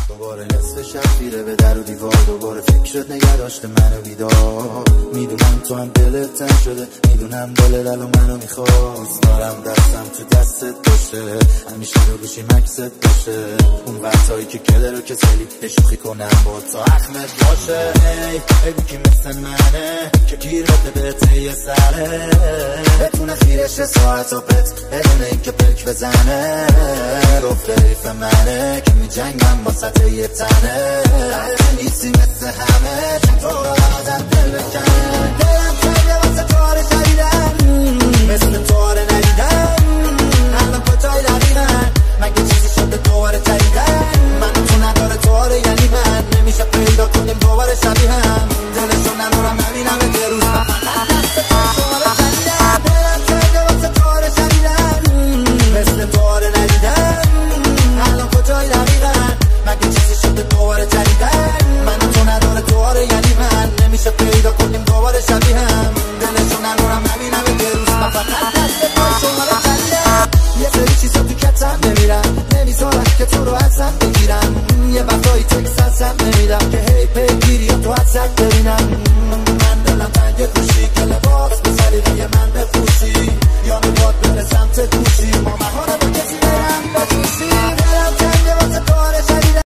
دوباره نصف شب خیره به در و دیوار، دوباره فکرت نگه داشته منو بیدار. میدونم تو هم دلت تنگ شده، میدونم دلت الان منو میخواست. دارم دستم تو دستت باشه، همیشه رو گوشی مکست باشه. اون وقتایی که کله رو کسلی شوخی کنم با تا اخمت باشه. ای بگی مثل منه که گیر بده بهت یه سره، بتونه خیرش ساعت و پت بدون این که پلک بزنه. گفت حیف منه که میجنگم با سطح یه تنه، نیستی مثل همه چون تو آدم دل بکنه. دلم کرده واسه تواره شدیدن، مثل تواره ندیدن. الان کجای دقیقن مگه چیزی شده دوباره جدیدن؟ من تو نداره تواره یعنی من نمیشه پیدا کنیم دوباره شبیه هم. دلشو ندارم نبینم یه روز دست تواره شدیدن. دلم کرده واسه تواره شدیدن، مثل تواره ندیدن. الان کجای دقیقن مگه چیزی شده دوباره جدیدن؟ من تو نداره تواره یعنی من نمیشه پیدا کنیم دوباره شبیه هم. دلشو ندارم نبینم یه روز من فقط دست تواره شدیدن. یه سری چیزا تو کتم نمیرم، نمیذارم که تو رو ازم بگیرم. یه وقتایی تکس ازم نمیدم که هی پیگیری تو ازت ببینم.